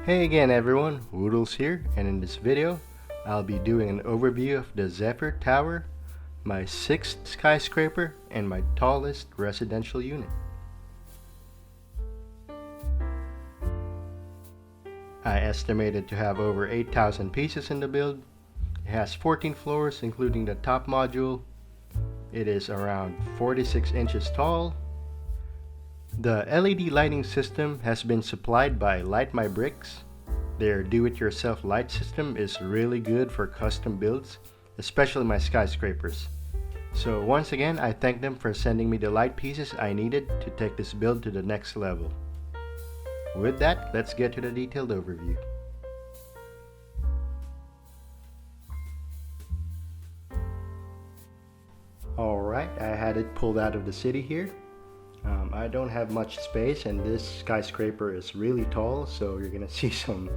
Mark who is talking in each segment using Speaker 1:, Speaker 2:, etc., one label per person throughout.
Speaker 1: Hey again everyone, wooootles here, and in this video I'll be doing an overview of the Zephyr Tower, my 6th skyscraper, and my tallest residential unit. I estimated to have over 8,000 pieces in the build. It has 14 floors including the top module. It is around 46 inches tall. The LED lighting system has been supplied by Light My Bricks. Their do-it-yourself light system is really good for custom builds, especially my skyscrapers. So once again, I thank them for sending me the light pieces I needed to take this build to the next level. With that, let's get to the detailed overview. Alright, I had it pulled out of the city here. I don't have much space, and this skyscraper is really tall, so you're gonna see some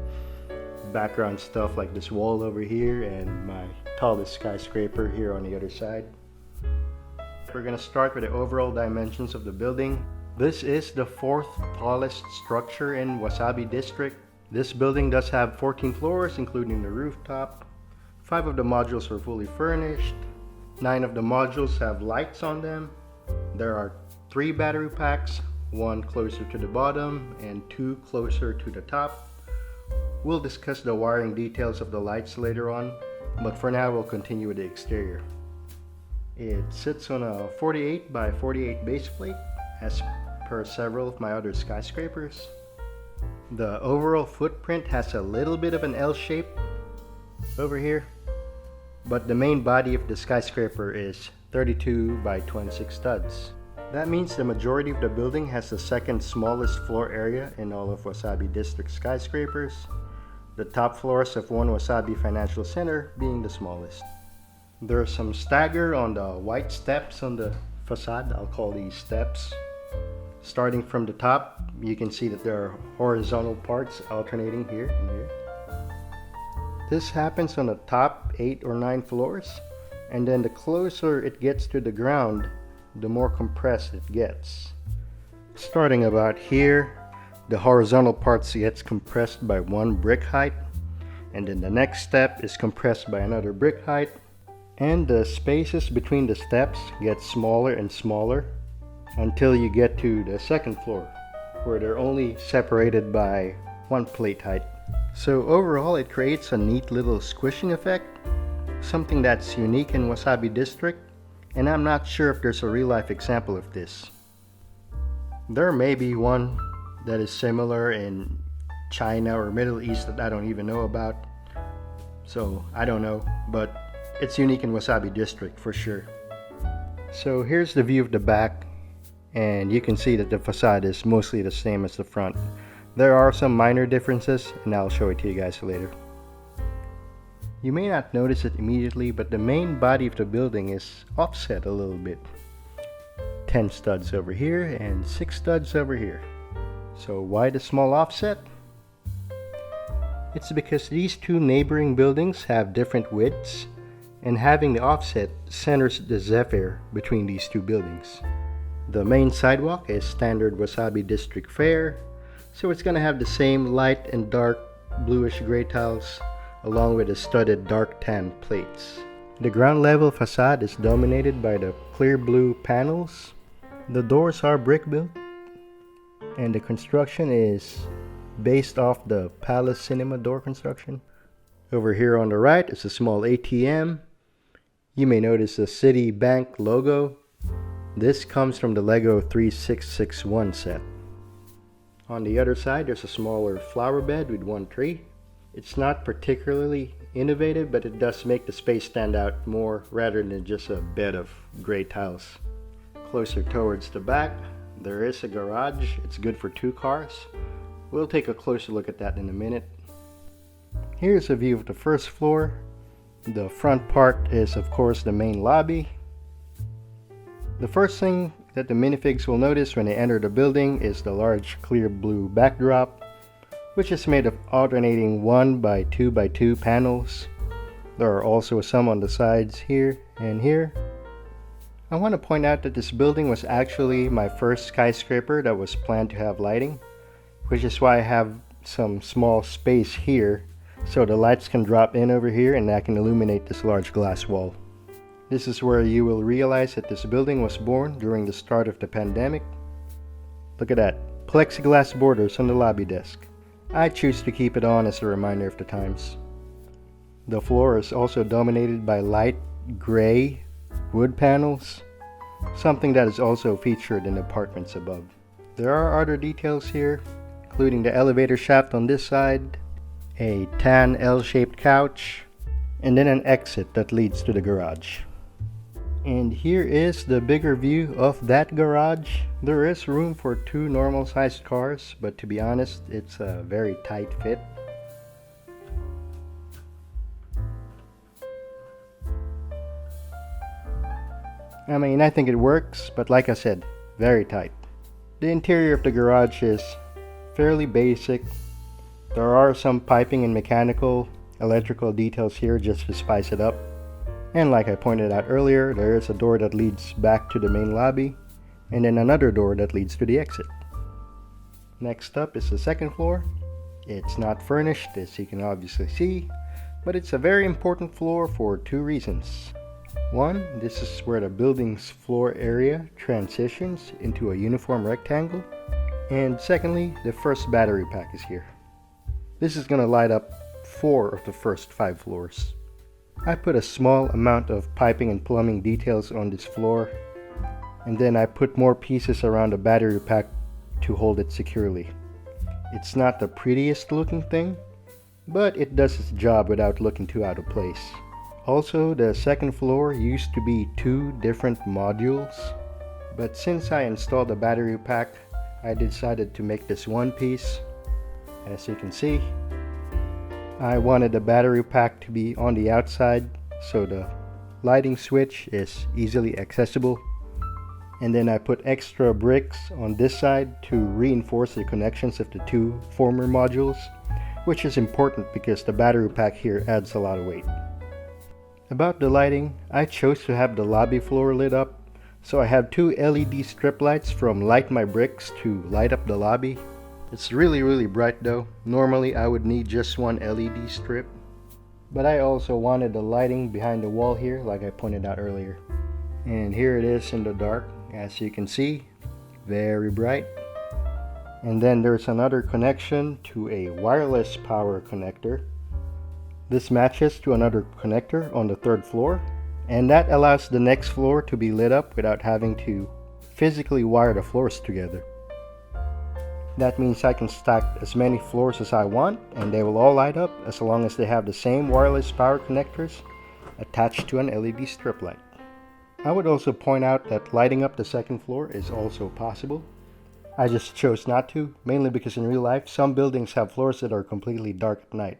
Speaker 1: background stuff like this wall over here and my tallest skyscraper here on the other side. We're gonna start with the overall dimensions of the building. This is the 4th tallest structure in Wasabi District. This building does have 14 floors including the rooftop. 5 of the modules are fully furnished. 9 of the modules have lights on them. There are 3 battery packs, 1 closer to the bottom and 2 closer to the top. We'll discuss the wiring details of the lights later on, but for now we'll continue with the exterior. It sits on a 48 by 48 base plate, as per several of my other skyscrapers. The overall footprint has a little bit of an L shape over here, but the main body of the skyscraper is 32 by 26 studs. That means the majority of the building has the second smallest floor area in all of Wasabi District skyscrapers, the top floors of One Wasabi Financial Center being the smallest. There's some stagger on the white steps on the facade. I'll call these steps. Starting from the top, you can see that there are horizontal parts alternating here and here. This happens on the top 8 or 9 floors, and then the closer it gets to the ground, the more compressed it gets. Starting about here, the horizontal parts gets compressed by 1 brick height, and then the next step is compressed by another brick height, and the spaces between the steps get smaller and smaller until you get to the 2nd floor, where they're only separated by 1 plate height. So overall, it creates a neat little squishing effect, something that's unique in Wasabi District, and I'm not sure if there's a real-life example of this. There may be one that is similar in China or Middle East that I don't even know about, so I don't know, but it's unique in Wasabi District for sure. So here's the view of the back, and you can see that the facade is mostly the same as the front. There are some minor differences, and I'll show it to you guys later. You may not notice it immediately, but the main body of the building is offset a little bit. 10 studs over here and 6 studs over here. So why the small offset? It's because these 2 neighboring buildings have different widths, and having the offset centers the Zephyr between these 2 buildings. The main sidewalk is standard Wasabi District fare, so it's gonna have the same light and dark bluish gray tiles along with the studded dark tan plates. The ground level facade is dominated by the clear blue panels. The doors are brick built, and the construction is based off the Palace Cinema door construction. Over here on the right is a small ATM. You may notice the Citibank logo. This comes from the Lego 3661 set. On the other side, there's a smaller flower bed with 1 tree. It's not particularly innovative, but it does make the space stand out more rather than just a bed of gray tiles. Closer towards the back, there is a garage. It's good for 2 cars. We'll take a closer look at that in a minute. Here's a view of the 1st floor. The front part is of course the main lobby. The first thing that the minifigs will notice when they enter the building is the large clear blue backdrop, which is made of alternating 1 by 2 by 2 panels. There are also some on the sides here and here. I want to point out that this building was actually my first skyscraper that was planned to have lighting, which is why I have some small space here so the lights can drop in over here and that can illuminate this large glass wall. This is where you will realize that this building was born during the start of the pandemic. Look at that, plexiglass borders on the lobby desk. I choose to keep it on as a reminder of the times. The floor is also dominated by light gray wood panels, something that is also featured in the apartments above. There are other details here, including the elevator shaft on this side, a tan L-shaped couch, and then an exit that leads to the garage. And here is the bigger view of that garage. There is room for 2 normal sized cars, but to be honest, it's a very tight fit. I mean, I think it works, but like I said, very tight. The interior of the garage is fairly basic. There are some piping and mechanical, electrical details here just to spice it up. And like I pointed out earlier, there is a door that leads back to the main lobby, and then another door that leads to the exit. Next up is the second floor. It's not furnished, as you can obviously see, but it's a very important floor for 2 reasons. One, this is where the building's floor area transitions into a uniform rectangle. And secondly, the first battery pack is here. This is going to light up 4 of the first 5 floors. I put a small amount of piping and plumbing details on this floor, and then I put more pieces around the battery pack to hold it securely. It's not the prettiest looking thing, but it does its job without looking too out of place. Also, the second floor used to be 2 different modules, but since I installed the battery pack, I decided to make this one piece. As you can see, I wanted the battery pack to be on the outside so the lighting switch is easily accessible. And then I put extra bricks on this side to reinforce the connections of the 2 former modules, which is important because the battery pack here adds a lot of weight. About the lighting, I chose to have the lobby floor lit up, so I have 2 LED strip lights from Light My Bricks to light up the lobby. It's really bright though. Normally I would need just 1 LED strip, but I also wanted the lighting behind the wall here like I pointed out earlier. And here it is in the dark, as you can see, very bright. And then there's another connection to a wireless power connector. This matches to another connector on the 3rd floor, and that allows the next floor to be lit up without having to physically wire the floors together. That means I can stack as many floors as I want and they will all light up as long as they have the same wireless power connectors attached to an LED strip light. I would also point out that lighting up the 2nd floor is also possible. I just chose not to, mainly because in real life some buildings have floors that are completely dark at night.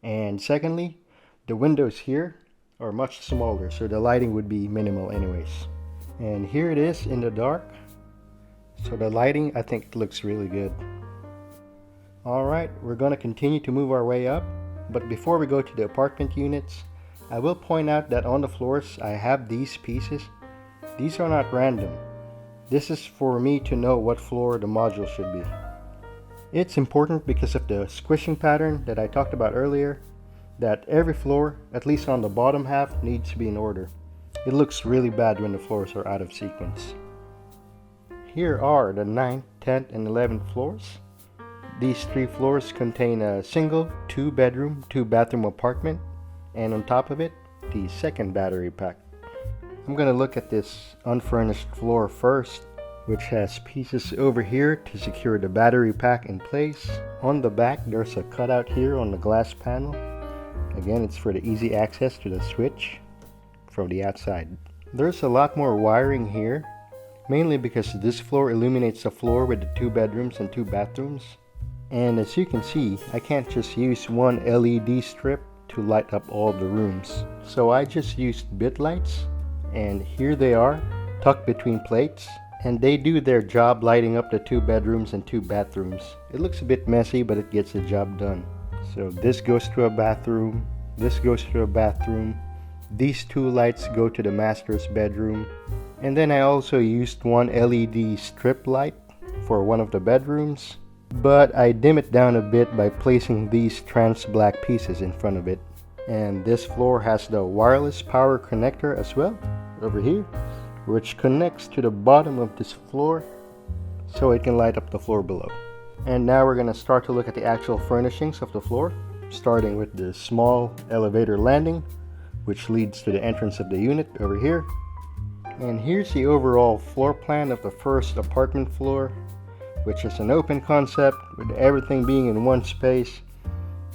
Speaker 1: And secondly, the windows here are much smaller, so the lighting would be minimal anyways. And here it is in the dark. So the lighting, I think, looks really good. Alright, we're going to continue to move our way up, but before we go to the apartment units, I will point out that on the floors I have these pieces. These are not random. This is for me to know what floor the module should be. It's important because of the squishing pattern that I talked about earlier, that every floor, at least on the bottom half, needs to be in order. It looks really bad when the floors are out of sequence. Here are the 9th, 10th, and 11th floors. These 3 floors contain a single 2-bedroom, 2-bathroom apartment, and on top of it, the 2nd battery pack. I'm gonna look at this unfurnished floor first, which has pieces over here to secure the battery pack in place. On the back, there's a cutout here on the glass panel. Again, it's for the easy access to the switch from the outside. There's a lot more wiring here, mainly because this floor illuminates the floor with the 2 bedrooms and 2 bathrooms. And as you can see, I can't just use 1 LED strip to light up all the rooms. So I just used bit lights, and here they are, tucked between plates, and they do their job lighting up the 2 bedrooms and 2 bathrooms. It looks a bit messy, but it gets the job done. So this goes to a bathroom, this goes to a bathroom, these 2 lights go to the master's bedroom, and then I also used 1 LED strip light for one of the bedrooms, but I dim it down a bit by placing these trans black pieces in front of it. And this floor has the wireless power connector as well, over here, which connects to the bottom of this floor so it can light up the floor below. And now we're going to start to look at the actual furnishings of the floor, starting with the small elevator landing, which leads to the entrance of the unit over here. And here's the overall floor plan of the first apartment floor, which is an open concept with everything being in one space.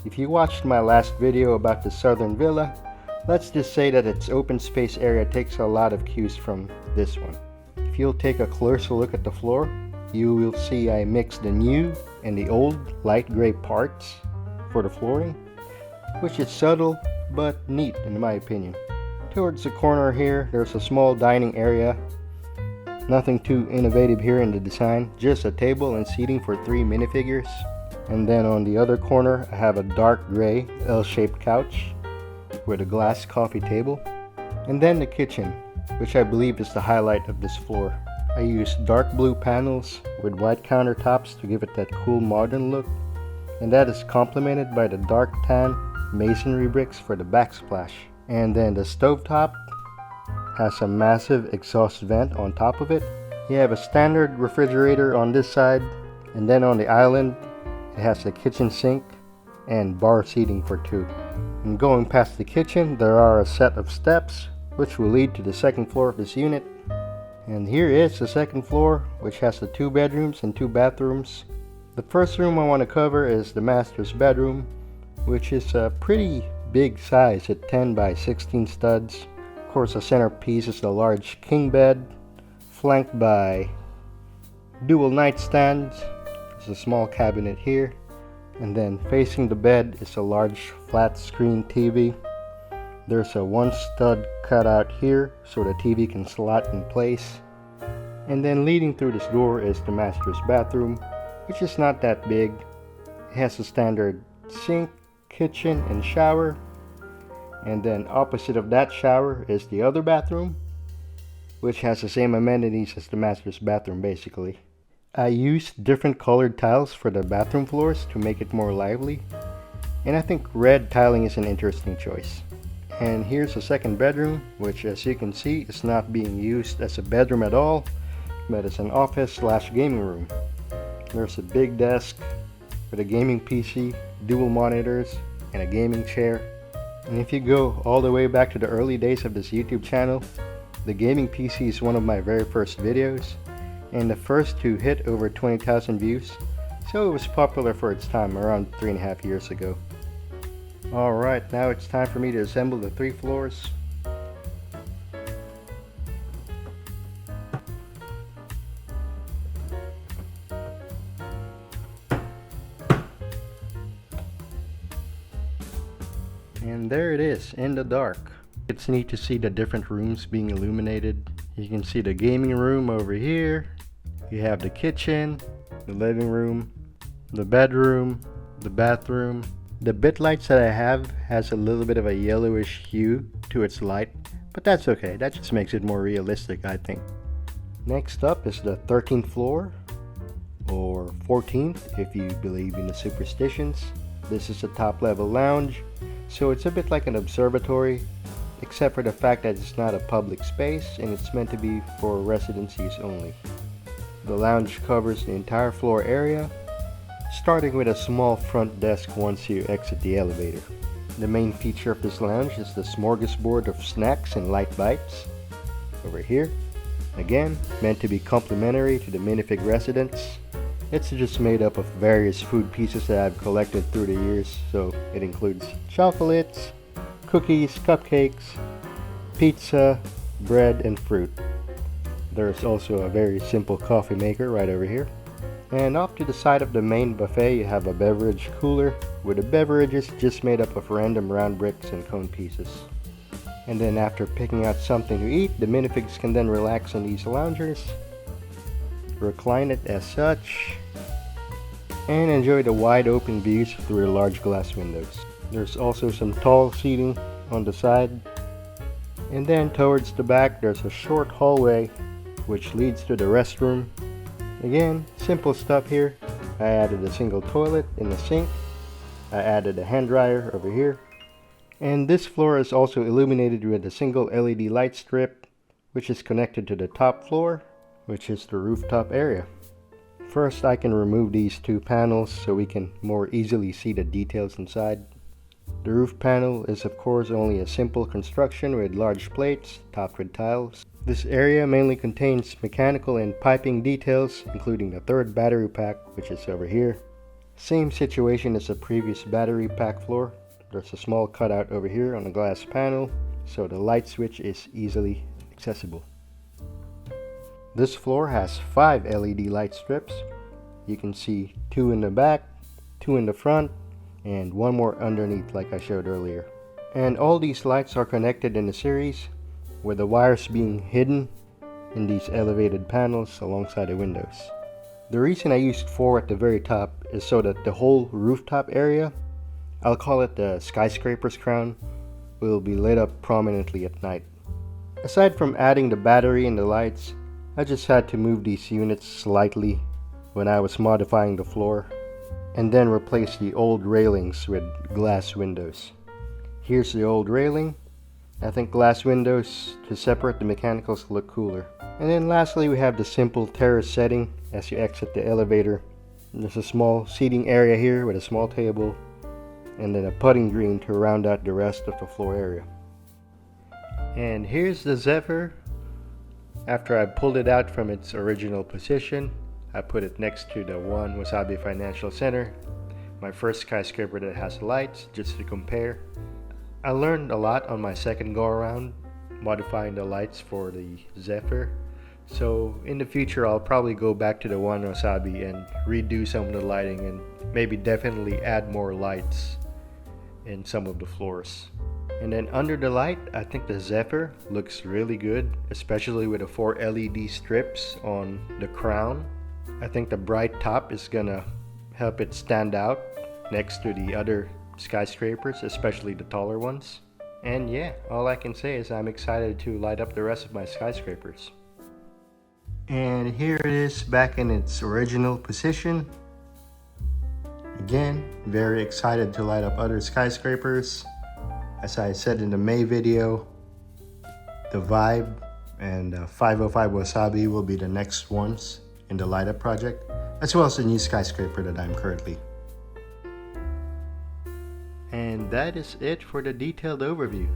Speaker 1: If you watched my last video about the southern villa, let's just say that its open space area takes a lot of cues from this one. If you'll take a closer look at the floor, you will see I mixed the new and the old light gray parts for the flooring, which is subtle but neat in my opinion. Towards the corner here, there's a small dining area. Nothing too innovative here in the design, just a table and seating for 3 minifigures. And then on the other corner, I have a dark gray L-shaped couch with a glass coffee table. And then the kitchen, which I believe is the highlight of this floor. I used dark blue panels with white countertops to give it that cool modern look, and that is complemented by the dark tan masonry bricks for the backsplash. And then the stovetop has a massive exhaust vent on top of it. You have a standard refrigerator on this side, and then on the island it has a kitchen sink and bar seating for 2. And going past the kitchen, there are a set of steps which will lead to the second floor of this unit. And here is the second floor, which has the 2 bedrooms and 2 bathrooms. The first room I want to cover is the master's bedroom, which is a pretty big size at 10 by 16 studs. Of course, the centerpiece is the large king bed, flanked by dual nightstands. There's a small cabinet here, and then facing the bed is a large flat screen TV. There's a 1 stud cutout here so the TV can slot in place. And then leading through this door is the master's bathroom, which is not that big. It has a standard sink, kitchen, and shower. And then opposite of that shower is the other bathroom, which has the same amenities as the master's bathroom basically. I used different colored tiles for the bathroom floors to make it more lively, and I think red tiling is an interesting choice. And here's the second bedroom, which as you can see is not being used as a bedroom at all, but as an office / gaming room. There's a big desk with a gaming PC, dual monitors, and a gaming chair. And if you go all the way back to the early days of this YouTube channel, the gaming PC is one of my very first videos, and the first to hit over 20,000 views, so it was popular for its time around 3.5 years ago. Alright, now it's time for me to assemble the 3 floors. And there it is, in the dark. It's neat to see the different rooms being illuminated. You can see the gaming room over here. You have the kitchen, the living room, the bedroom, the bathroom. The bit lights that I have has a little bit of a yellowish hue to its light, but that's okay. That just makes it more realistic, I think. Next up is the 13th floor, or 14th if you believe in the superstitions. This is a top level lounge, so it's a bit like an observatory, except for the fact that it's not a public space and it's meant to be for residents use only. The lounge covers the entire floor area, starting with a small front desk once you exit the elevator. The main feature of this lounge is the smorgasbord of snacks and light bites over here. Again, meant to be complimentary to the minifig residents. It's just made up of various food pieces that I've collected through the years, so it includes chocolates, cookies, cupcakes, pizza, bread, and fruit. There's also a very simple coffee maker right over here. And off to the side of the main buffet you have a beverage cooler with the beverages just made up of random round bricks and cone pieces. And then after picking out something to eat, the minifigs can then relax on these loungers, recline it as such, and enjoy the wide open views through the large glass windows. There's also some tall seating on the side, and then towards the back there's a short hallway which leads to the restroom. Again, simple stuff here, I added a single toilet in the sink. I added a hand dryer over here. And this floor is also illuminated with a single LED light strip, which is connected to the top floor, which is the rooftop area. First, I can remove these two panels so we can more easily see the details inside. The roof panel is of course only a simple construction with large plates topped with tiles. This area mainly contains mechanical and piping details, including the third battery pack, which is over here. Same situation as the previous battery pack floor. There's a small cutout over here on the glass panel, so the light switch is easily accessible. This floor has 5 LED light strips. You can see 2 in the back, 2 in the front, and 1 more underneath like I showed earlier. And all these lights are connected in a series, with the wires being hidden in these elevated panels alongside the windows. The reason I used 4 at the very top is so that the whole rooftop area, I'll call it the skyscraper's crown, will be lit up prominently at night. Aside from adding the battery and the lights, I just had to move these units slightly when I was modifying the floor, and then replace the old railings with glass windows. Here's the old railing. I think glass windows to separate the mechanicals look cooler. And then lastly, we have the simple terrace setting as you exit the elevator. There's a small seating area here with a small table, and then a putting green to round out the rest of the floor area. And here's the Zephyr. After I pulled it out from its original position, I put it next to the One Wasabi Financial Center, my first skyscraper that has lights, just to compare. I learned a lot on my second go around modifying the lights for the Zephyr, so in the future I'll probably go back to the One Wasabi and redo some of the lighting and maybe definitely add more lights in some of the floors. And then under the light, I think the Zephyr looks really good, especially with the 4 LED strips on the crown. I think the bright top is gonna help it stand out next to the other skyscrapers, especially the taller ones. And yeah, all I can say is I'm excited to light up the rest of my skyscrapers. And here it is back in its original position. Again, very excited to light up other skyscrapers. As I said in the May video, the Vibe and 505 Wasabi will be the next ones in the light up project, as well as the new skyscraper that I'm currently. And that is it for the detailed overview.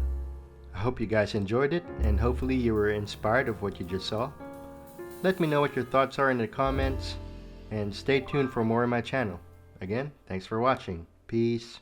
Speaker 1: I hope you guys enjoyed it, and hopefully you were inspired of what you just saw. Let me know what your thoughts are in the comments, and stay tuned for more on my channel. Again, thanks for watching. Peace.